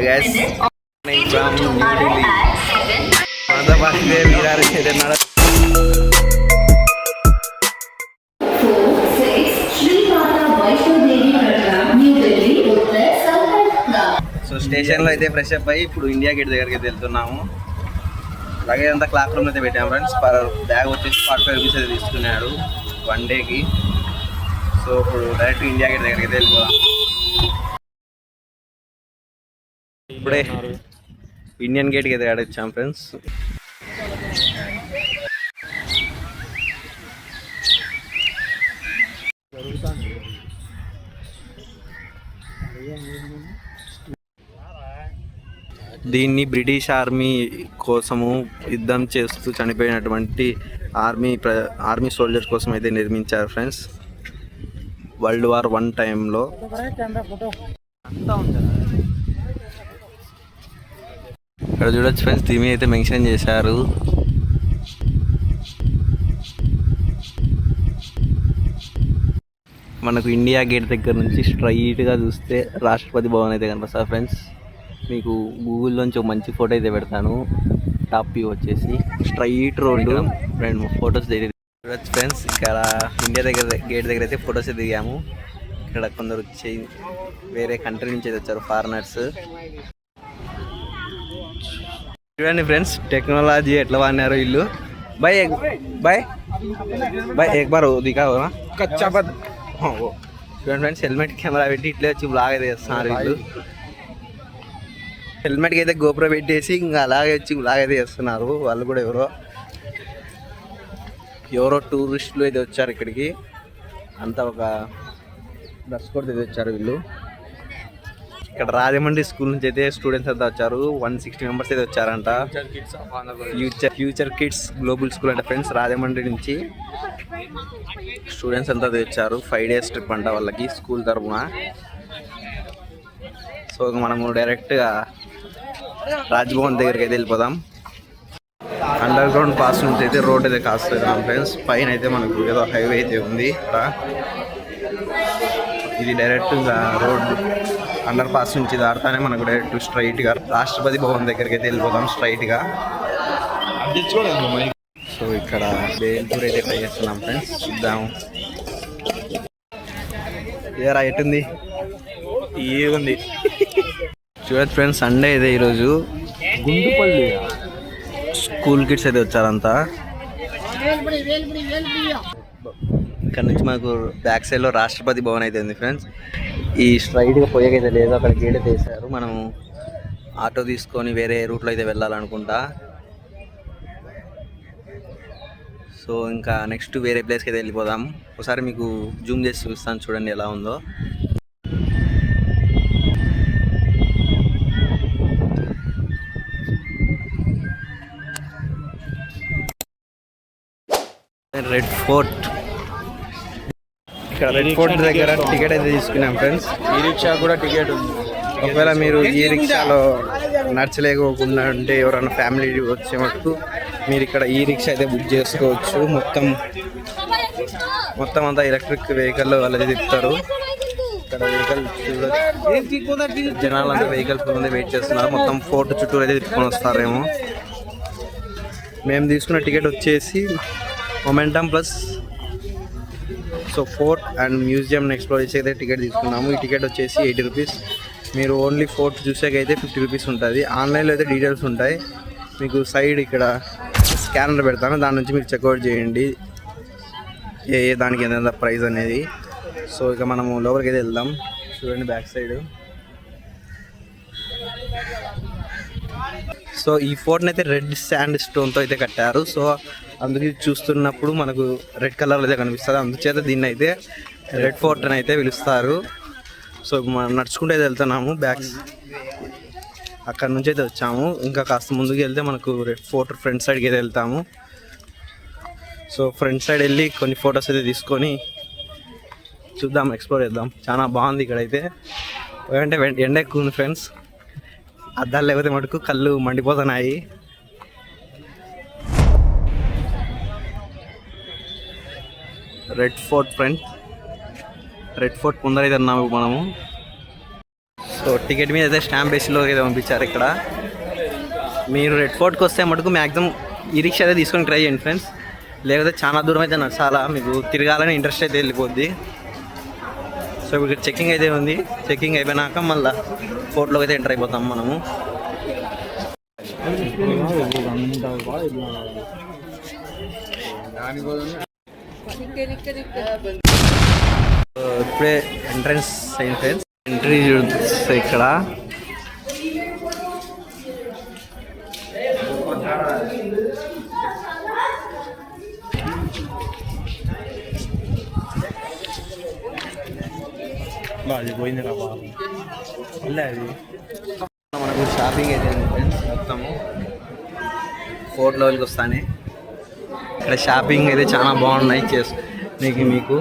guys, from New Delhi. Mother Vasudev Virar Chedanara. So స్టేషన్లో అయితే fresh up అయ్యి ఇప్పుడు ఇండియా గేట్ దగ్గరికి వెళ్తున్నాము. లగేజ్ అంతా క్లాక్ రూమ్ అయితే పెట్టాము ఫ్రెండ్స్. పర్ బ్యాగ్ వచ్చేసి 45 రూపీస్ అయితే తీసుకున్నాడు 1 డేకి. సో ఇప్పుడు డైరెక్ట్ ఇండియా గేట్ దగ్గరికి అయితే వెళ్ళిపోదాం. ఇప్పుడే ఇండియన్ గేట్కి అయితే వచ్చాం ఫ్రెండ్స్. దీన్ని బ్రిటిష్ ఆర్మీ కోసము యుద్ధం చేస్తూ చనిపోయినటువంటి ఆర్మీ సోల్జర్స్ కోసం అయితే నిర్మించారు ఫ్రెండ్స్. వరల్డ్ వార్ 1 టైంలో. ఇక్కడ చూడొచ్చు ఫ్రెండ్స్, దీని అయితే మెన్షన్ చేశారు. మనకు ఇండియా గేట్ దగ్గర నుంచి స్ట్రైట్గా చూస్తే రాష్ట్రపతి భవన్ అయితే కనిపిస్తుంది ఫ్రెండ్స్. మీకు గూగుల్లోంచి ఒక మంచి ఫోటో అయితే పెడతాను. టాప్ వ్యూ వచ్చేసి స్ట్రైట్ రోడ్డు. 2-3 ఫొటోస్ చూడొచ్చు ఫ్రెండ్స్. ఇక్కడ ఇండియా గేట్ దగ్గర అయితే ఫొటోస్ దిగాము. ఇక్కడ కొందరు వచ్చి వేరే కంట్రీ నుంచి అయితే వచ్చారు, ఫారినర్స్. చూడండి ఫ్రెండ్స్, టెక్నాలజీ ఎట్లా వాడినారు వీళ్ళు. బాయ్ బాయ్ బాయ్ ఎక్ బార్ దిగా చూడండి ఫ్రెండ్స్, హెల్మెట్ కెమెరా పెట్టి ఇట్లే వచ్చి బ్లాగ్ అయితే చేస్తున్నారు వీళ్ళు. హెల్మెట్కి అయితే గోప్రో పెట్టేసి ఇంకా అలాగే వచ్చి బ్లాగ్ అయితే చేస్తున్నారు. వాళ్ళు కూడా ఎవరో టూరిస్టులు అయితే వచ్చారు ఇక్కడికి. అంతా ఒక డ్రెస్ కోడ్ అయితే వచ్చారు వీళ్ళు. ఇక్కడ రాజమండ్రి స్కూల్ నుంచి అయితే స్టూడెంట్స్ అంతా వచ్చారు. 160 మెంబర్స్ అయితే వచ్చారంట. ఫ్యూచర్ కిడ్స్ గ్లోబల్ స్కూల్ అంటే ఫ్రెండ్స్, రాజమండ్రి నుంచి స్టూడెంట్స్ అంతా వచ్చారు. 5 డేస్ ట్రిప్ అంట వాళ్ళకి స్కూల్ తరఫున. సో మనము డైరెక్ట్గా రాజ్భవన్ దగ్గరికి అయితే వెళ్ళిపోదాం. అండర్ గ్రౌండ్ పాస్ నుంచి అయితే రోడ్ అయితే కాస్తున్నాం ఫ్రెండ్స్. పైన అయితే మనకు ఏదో హైవే అయితే ఉంది. ఇది డైరెక్ట్ రోడ్ అండర్ పాస్ నుంచి దాటుతానే మనకు డైరెక్ట్ స్ట్రైట్గా రాష్ట్రపతి భవన్ దగ్గరికి అయితే వెళ్ళిపోదాం స్ట్రైట్గా. సో ఇక్కడ బేల్పూర్ అయితే ట్రై చేస్తున్నాం ఫ్రెండ్స్, చూద్దాం. ఏరా ఎట్టుంది? ఏముంది చూడచ్చు ఫ్రెండ్స్, సండే అయితే ఈరోజు. గుంటుపల్లి స్కూల్ కిడ్స్ అయితే వచ్చారంతా. ఇక్కడ నుంచి మాకు బ్యాక్ సైడ్లో రాష్ట్రపతి భవన్ అయితే ఉంది ఫ్రెండ్స్. ఈ స్ట్రైట్గా పోయేకైతే లేదు, అక్కడ గేట్ అయితే వేసారు. మనం ఆటో తీసుకొని వేరే రూట్లో అయితే వెళ్ళాలనుకుంటా. సో ఇంకా నెక్స్ట్ వేరే ప్లేస్కి అయితే వెళ్ళిపోదాం. ఒకసారి మీకు జూమ్ చేసి చూపిస్తాను, చూడండి ఎలా ఉందో. Red fort. ఇక్కడ రెడ్ ఫోర్ట్ దగ్గర టికెట్ అయితే తీసుకున్నాం ఫ్రెండ్స్. ఈ రిక్షా కూడా టికెట్ ఉంది. ఒకవేళ మీరు ఈ రిక్షాలో నడచలేకోకుండా ఉంటే ఎవరైనా ఫ్యామిలీ వచ్చే మటుకు మీరు ఇక్కడ ఈ రిక్షా అయితే బుక్ చేసుకోవచ్చు. మొత్తం అంతా ఎలక్ట్రిక్ వెహికల్ వాళ్ళది తిప్పుతారు. ఇక్కడ వెహికల్ చూడొచ్చు, జనాలంతా వెహికల్స్ ముందే వెయిట్ చేస్తున్నారు. మొత్తం ఫోర్ట్ చుట్టూ అయితే తిప్పుకొని వస్తారేమో. మేము తీసుకున్న టికెట్ వచ్చేసి momentum plus. So fort and museum explore చేసేకైతే టికెట్ తీసుకున్నాము. ఈ టికెట్ వచ్చేసి 80 రూపీస్. మీరు ఓన్లీ ఫోర్ట్ చూసేకైతే 50 రూపీస్ ఉంటుంది. ఆన్లైన్లో అయితే డీటెయిల్స్ ఉంటాయి. మీకు సైడ్ ఇక్కడ స్కానర్ పెడతాను, దాని నుంచి మీరు చెక్అవుట్ చేయండి ఏ దానికి ఎంత ప్రైస్ అనేది. సో ఇక మనము లోపలికి అయితే వెళ్దాం. చూడండి బ్యాక్ సైడ్. సో ఈ ఫోర్ట్ని అయితే రెడ్ శాండ్ స్టోన్తో అయితే కట్టారు. సో అందుకే చూస్తున్నప్పుడు మనకు రెడ్ కలర్లో అయితే కనిపిస్తుంది. అందుచేత దీన్ని అయితే రెడ్ ఫోర్ట్ అని అయితే పిలుస్తారు. సో మనం నడుచుకుంటూ అయితే వెళ్తున్నాము. అక్కడ నుంచి అయితే వచ్చాము. ఇంకా కాస్త ముందుకు వెళ్తే మనకు రెడ్ ఫోర్ట్ ఫ్రంట్ సైడ్కి అయితే వెళ్తాము. సో ఫ్రంట్ సైడ్ వెళ్ళి కొన్ని ఫొటోస్ అయితే తీసుకొని చూద్దాం, ఎక్స్ప్లోర్ చేద్దాం. చాలా బాగుంది ఇక్కడైతే. అంటే ఎండ ఎక్కువ ఉంది ఫ్రెండ్స్. అద్దాలు లేకపోతే మటుకు కళ్ళు మండిపోతున్నాయి. Red fort friend, red fort ముందర అయితే ఉన్నాము మనము. సో టికెట్ మీద అయితే స్టాంప్ బేస్లో అయితే పంపించారు ఇక్కడ. మీరు రెడ్ ఫోర్ట్కి వస్తే మటుకు మ్యాక్సిమం ఈ రిక్షా అయితే తీసుకొని ట్రై చేయండి ఫ్రెండ్స్, లేకపోతే చాలా దూరం అయితే నచ్చాలా, మీకు తిరగాలని ఇంట్రెస్ట్ అయితే వెళ్ళిపోద్ది. సో ఇక్కడ చెక్కింగ్ అయితే ఉంది, చెక్కింగ్ అయిపోయినాక మళ్ళీ ఫోర్ట్లోకి అయితే ఎంటర్ అయిపోతాం మనము. ఇప్పుడే ఎంట్రన్స్ అయింది ఫ్రెండ్స్, ఎంట్రీ చూస్తే ఇక్కడ పోయింది రా బాబు. అది మనకు షాపింగ్ అయితే ఫ్రెండ్స్ మొత్తము 4th లెవెల్కి వస్తానే. ఇక్కడ షాపింగ్ అయితే చాలా బాగున్నాయి మీకు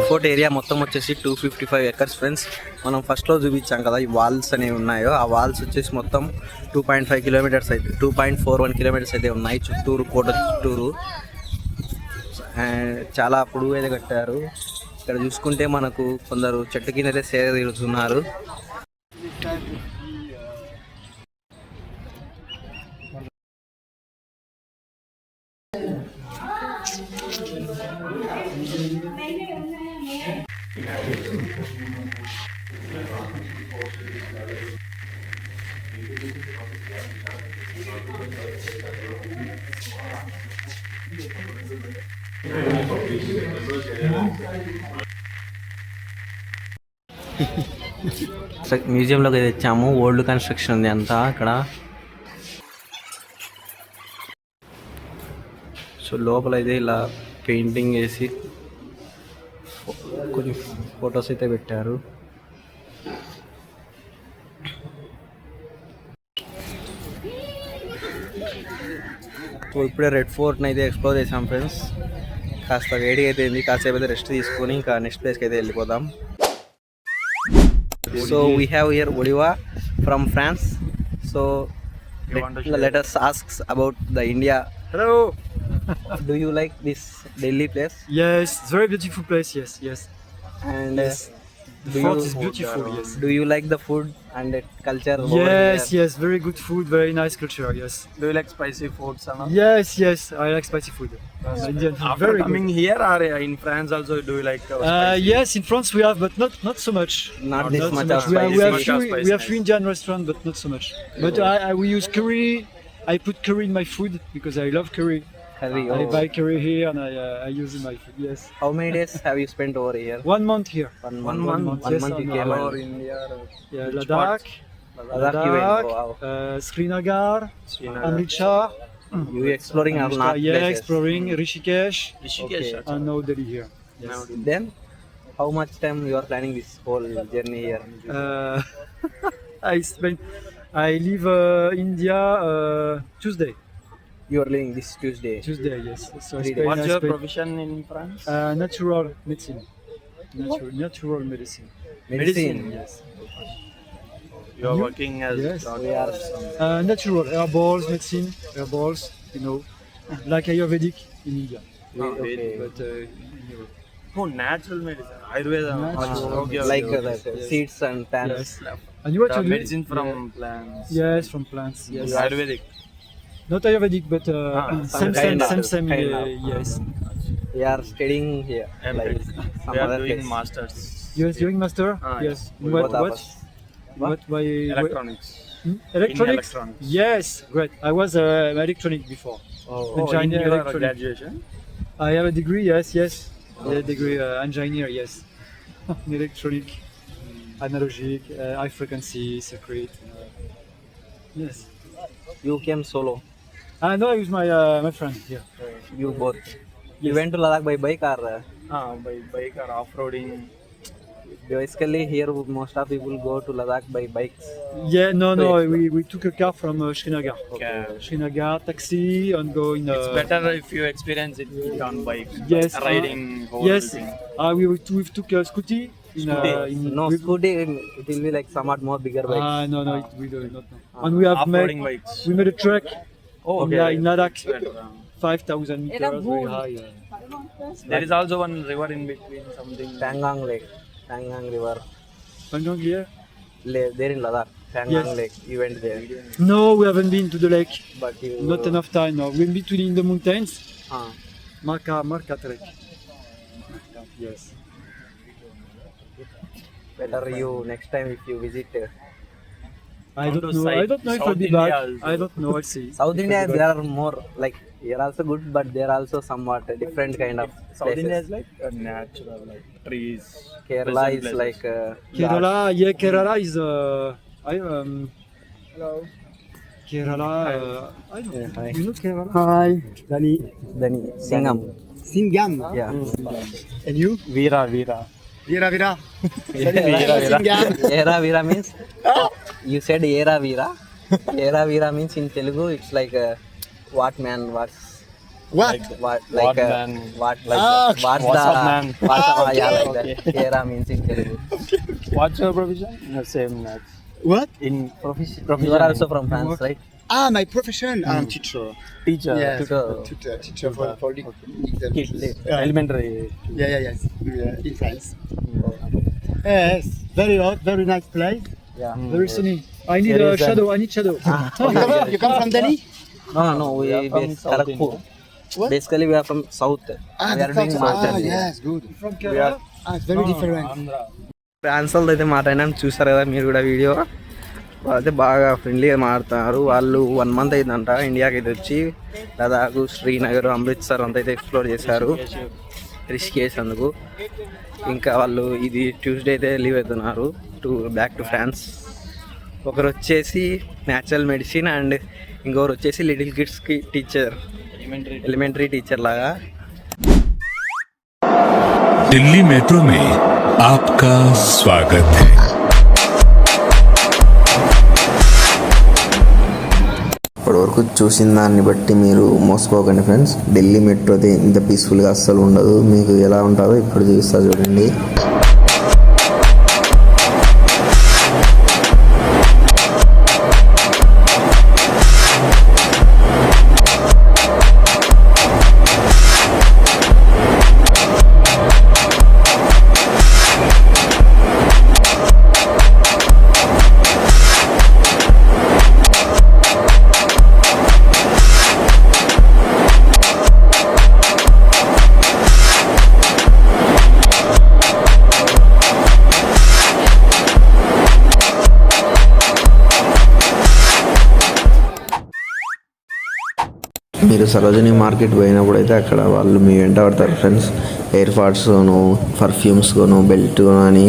ఫోర్ట్ ఏరియా మొత్తం వచ్చేసి 255 acres ఫ్రెండ్స్. మనం ఫస్ట్లో చూపించాం కదా ఈ వాల్స్ అనేవి ఉన్నాయో, ఆ వాల్స్ వచ్చేసి మొత్తం 2.5 kilometers అయితే 2.41 kilometers అయితే ఉన్నాయి చుట్టూరు, కోట చుట్టూరు. చాలా పొడుగు అయితే కట్టారు. ఇక్కడ చూసుకుంటే మనకు కొందరు చెట్టు కింద అయితే సేద తీరుతున్నారు. మ్యూజియంలోకి అయితే వచ్చాము. ఓల్డ్ కన్స్ట్రక్షన్ ఉంది అంతా అక్కడ. సో లోపల అయితే ఇలా పెయింటింగ్ వేసి కొన్ని ఫొటోస్ అయితే పెట్టారు. సో ఇప్పుడే రెడ్ ఫోర్ట్ని అయితే ఎక్స్ప్లోర్ చేసాం ఫ్రెండ్స్. కాస్త వేడి అయితే ఉంది, కాసేపు అయితే రెస్ట్ తీసుకొని ఇంకా నెక్స్ట్ ప్లేస్కి అయితే వెళ్ళిపోదాం. So we have here Odiva from France. సో let us ask about the India. Hello. Do you like this Delhi place? Yes, it's very beautiful place. Yes. And Yes. The fort is beautiful. Yes. do you like the food and the culture? Yes. Very good food. Very nice culture. Yes. Do you like spicy foods? Yes. I like spicy food. Indian food. After Very coming good. here or in France also, do you like spicy? Yes, in France we have, but not so much. Not this much of We have, spicy. we have few Indian restaurants, but not so much. But we use curry. I put curry in my food because I love curry. Curry. I buy curry here and I use in my food. Yes. How many days have you spent over here? 1 month here. One One month. month. One Yes, month you on came. Or and- India? Yeah, Which Ladakh, Ladakh you went. Wow. Srinagar, Srinagar. Amritsar. You exploring our north Yeah, places. exploring Rishikesh, Rishikesh. Okay. and now Delhi here. Yes. Now Then, how much time you are planning this whole journey here? Uh, I leave India Tuesday. You are leaving this Tuesday. Tuesday, yes. So I 3 spend- What's I your spend- profession in France? Natural medicine. Natural medicine. Medicine. Yes. You are You? working as Yes. doctor. We are. Natural herbals medicine, herbals. Like Ayurvedic in India. Okay. But in Europe. Oh, natural medicine. Ayurveda. Natural. Okay, Like okay. that, Yes. seeds and plants. Yes. And you The actually medicine from plants. Yes, from plants. Yes. Ayurvedic. Not Ayurvedic, but some kind of. same. Kind of. Yes. We are studying here. Like MTech. some We are other doing place. masters. You're doing master? Ah, Yes. yes. What? Both of What? us. What? Why? Electronics. Electronics. electronics. Yes, great. I was electronic before. Oh. Engineer in your electronic. graduation. I have a degree. Yes. I have a degree engineer. Yes. In electronic, analogic, high frequency, circuit. Yes. You came solo. No, I use my friend here. You both. You Yes. went to Ladakh by bike or? By bike or off-roading. basically here most of people go to Ladakh by bikes. Yeah, no, To no, explore. we took a car from Srinagar. Cab. Srinagar, taxi, and go in. It's better if you experience it on bike. Yes, Riding whole yes. thing. We took a scooty. No, scooty it will be like somewhat more bigger bikes. No, no, we do not know. And we have Off-roading bikes. we made a trek Oh, in Ladakh, Better. 5,000 meters, very high. There is also one river in between, something. Pangang Lake, Pangang River, Pangong here? there in Ladakh. Pangang Yes. Lake, you went there, No, we haven't been to the lake. but you Not enough time. No, we've been to in the mountains. Ah, Marca trek. Yes. better you next time if you visit I Come don't to know. site I don't know if South I'll be India back. also. I don't know. I'll see. South India. There are more like here also good, but there are also somewhat different kind of South places. India is like a natural, like trees. Kerala pleasant is places. like Kerala, yeah, Kerala is. Hello. Kerala. I don't Yeah, hi. You know Kerala? Hi, Dani. Dani, Singham. Singham. Yeah. And you? Veera. Veera. Veera. Singham. Era Veera means you said Era Veera. Era Veera means in Telugu it's like what man, What? what What like man? what like Ah, what's what's the up, man? what's up, yeah, Okay, like that. Era means in Telugu. What's your profession? The same match. What? In profession. You are also from France, right? Ah, my profession. I'm teacher. teacher. Yes, So- teacher for little kids. Elementary. Yes. In France. Yes, very hot, very nice place. Yeah. Very sunny. I need There a is shadow. I need shadow. You come from Delhi? No, we are from base South Kharagpur. What? Basically we are from south. Ah, We are that's doing also, masters here. yes, good. From Kerala. Ah, it's very different. Andhra. France వాళ్ళతో అయితే మాట్లాడినాం, చూసారు కదా మీరు కూడా video. వాళ్ళైతే బాగా ఫ్రెండ్లీగా మాట్లాడుతున్నారు. వాళ్ళు 1 month అయిందంట ఇండియాకి అయితే వచ్చి లదాఖ్, శ్రీనగర్, అమృత్సర్ అంతా అయితే ఎక్స్ప్లోర్ చేశారు రిషికేష్ అందుకు. ఇంకా వాళ్ళు ఇది ట్యూస్డే అయితే లీవ్ అవుతున్నారు బ్యాక్ టు ఫ్రాన్స్. ఒకరు వచ్చేసి న్యాచురల్ మెడిసిన్ అండ్ ఇంకొకరు వచ్చేసి లిటిల్ కిడ్స్కి టీచర్, ఎలిమెంటరీ టీచర్ లాగా. दिल्ली मेट्रो में आपका स्वागत है. ఇప్పటివరకు చూసిన దాన్ని బట్టి మీరు మోసపోకండి ఫ్రెండ్స్. ఢిల్లీ మెట్రో అయితే ఇంత పీస్ఫుల్గా అస్సలు ఉండదు. మీకు ఎలా ఉంటుందో ఇప్పుడు చూస్తా చూడండి. మీరు సరోజిని మార్కెట్ పోయినప్పుడు అయితే అక్కడ వాళ్ళు మీ వెంట పడతారు ఫ్రెండ్స్. ఎయిర్ పాడ్స్ను, పర్ఫ్యూమ్స్ను, బెల్ట్ అని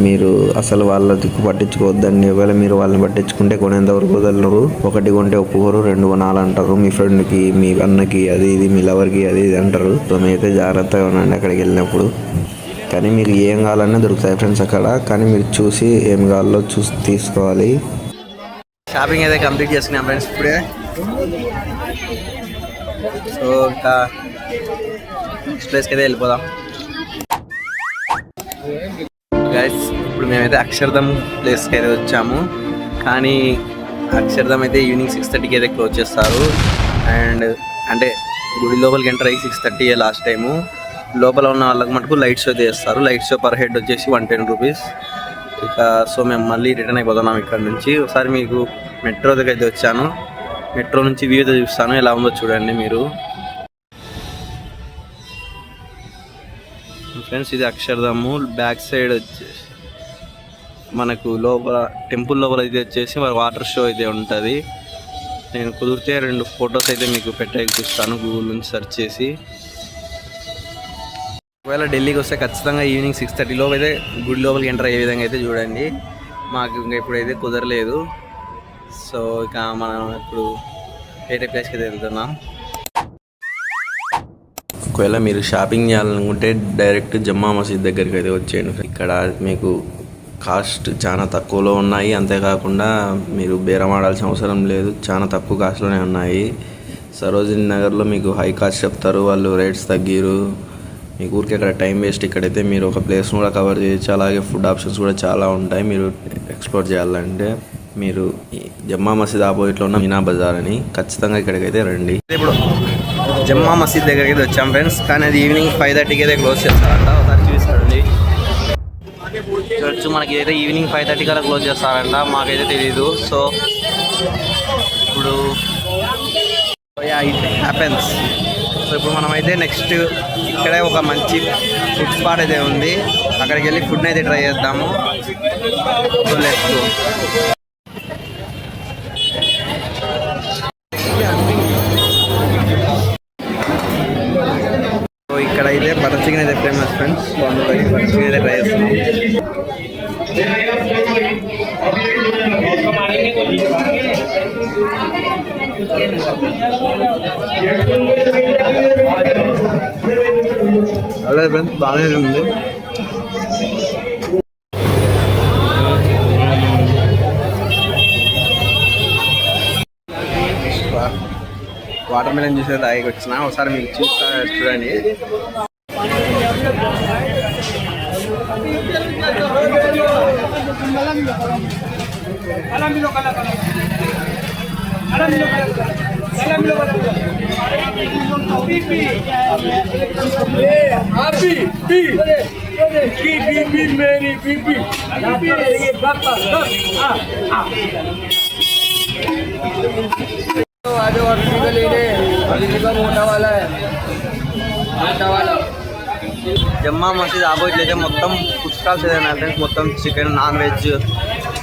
మీరు అసలు వాళ్ళ దిక్కు పట్టించుకోవద్దండి. ఒకవేళ మీరు వాళ్ళని పట్టించుకుంటే కొనేంతవరకు వదలరు. 1 కొంటే ఒప్పుకోరు, 2 కొనాలంటారు. మీ ఫ్రెండ్కి, మీ అన్నకి అది ఇది, మీ లవర్కి అది ఇది అంటారు. సో మీరైతే జాగ్రత్తగా ఉండండి అక్కడికి వెళ్ళినప్పుడు. కానీ మీకు ఏం కావాలన్నా దొరుకుతాయి ఫ్రెండ్స్ అక్కడ. కానీ మీరు చూసి ఏం కావాలో చూసి తీసుకోవాలి. షాపింగ్ అయితే కంప్లీట్ చేసుకున్నాం ఫ్రెండ్స్ ఇప్పుడే. సో ఇంకా నెక్స్ట్ ప్లేస్కి అయితే వెళ్ళిపోదాం గైస్. ఇప్పుడు మేమైతే అక్షర్ధామ్ ప్లేస్కి అయితే వచ్చాము. కానీ అక్షర్ధామ్ అయితే ఈవినింగ్ 6:30కి అయితే క్లోజ్ చేస్తారు. అండ్ అంటే గుడి లోపలికి ఎంటర్ అయ్యి 6:30 లాస్ట్ టైము. లోపల ఉన్న వాళ్ళకి మటుకు లైట్ షో చేస్తారు. లైట్ షో పర్ హెడ్ వచ్చేసి 110 రూపీస్. ఇక సో మేము మళ్ళీ రిటర్న్ అయిపోతున్నాం ఇక్కడ నుంచి. ఒకసారి మీకు మెట్రో దగ్గర అయితే వచ్చాను. మెట్రో నుంచి వ్యూ అయితే చూస్తాను, ఎలా ఉందో చూడండి మీరు ఫ్రెండ్స్. ఇది అక్షర్ధాము. బ్యాక్ సైడ్ వచ్చేసి మనకు లోపల టెంపుల్ లోపల అయితే వచ్చేసి వాటర్ షో అయితే ఉంటుంది. నేను కుదిరితే 2 ఫొటోస్ అయితే మీకు చూస్తాను గూగుల్ నుంచి సెర్చ్ చేసి. ఒకవేళ ఢిల్లీకి వస్తే ఖచ్చితంగా ఈవినింగ్ 6:30 లోపు అయితే గుడి లోపలికి ఎంటర్ అయ్యే విధంగా అయితే చూడండి. మాకు ఇంకా ఇప్పుడైతే కుదరలేదు. సో ఇక మనం ఇప్పుడు వేరే ప్లేస్కి అయితే వెళ్తున్నాం. ఒకవేళ మీరు షాపింగ్ చేయాలనుకుంటే డైరెక్ట్ జమ్మా మసీద్ దగ్గరికి అయితే వచ్చేయండి. ఇక్కడ మీకు కాస్ట్ చాలా తక్కువలో ఉన్నాయి, అంతేకాకుండా మీరు బేరం ఆడాల్సిన అవసరం లేదు, చాలా తక్కువ కాస్ట్లోనే ఉన్నాయి. సరోజినీ నగర్లో మీకు హై కాస్ట్ చెప్తారు, వాళ్ళు రేట్స్ తగ్గిరు, మీకు ఊరికి అక్కడ టైం వేస్ట్. ఇక్కడైతే మీరు ఒక ప్లేస్ను కూడా కవర్ చేయొచ్చు, అలాగే ఫుడ్ ఆప్షన్స్ కూడా చాలా ఉంటాయి. మీరు ఎక్స్ప్లోర్ చేయాలంటే మీరు జమ్మా మసీద్ ఆపోజిట్లో ఉన్న మీనా బజార్ అని, ఖచ్చితంగా ఇక్కడికైతే రండి. ఇప్పుడు జమ్మా మసీద్ దగ్గరికి అయితే వచ్చాం ఫ్రెండ్స్, కానీ అది ఈవినింగ్ 5:30కి అయితే క్లోజ్ చేస్తారంట. ఒకసారి చూపిస్తారండి. చర్చ్ మనకి అయితే ఈవినింగ్ 5:30 కల్లా క్లోజ్ చేస్తారంట, మాకైతే తెలీదు. సో ఇప్పుడు ఇట్ హ్యాపెన్స్. సో ఇప్పుడు మనమైతే నెక్స్ట్ ఇక్కడే ఒక మంచి ఫుడ్ స్పాట్ అయితే ఉంది, అక్కడికి వెళ్ళి ఫుడ్ని అయితే ట్రై చేద్దాము. So let's go. సో ఇక్కడైతే బటర్ చికెన్ అయితే ఫేమస్ ఫ్రెండ్స్. సో అందులో బటర్ చికెన్ అయితే ట్రై చేస్తున్నాం. అలాగే ఫ్రెండ్స్ బాగానే ఉంది. వాటర్ మిలన్ చూసే తాగి వచ్చిన, ఒకసారి మీకు చూస్తా చూడండి. జమ్మా మసీద్ ఆపోజిట్ అయితే మొత్తం ఫుడ్ స్టాల్స్ ఏదైనా ఫ్రెండ్స్, మొత్తం chicken, non veg,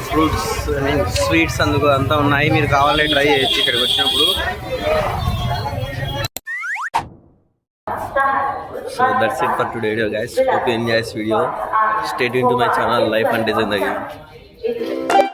fruits, sweets అందుకు అంతా ఉన్నాయి. మీరు కావాలంటే ట్రై చేయొచ్చు ఇక్కడికి వచ్చినప్పుడు. So that's it for today video guys. Hope you enjoy this video. Stay tuned to my channel Life and Design again.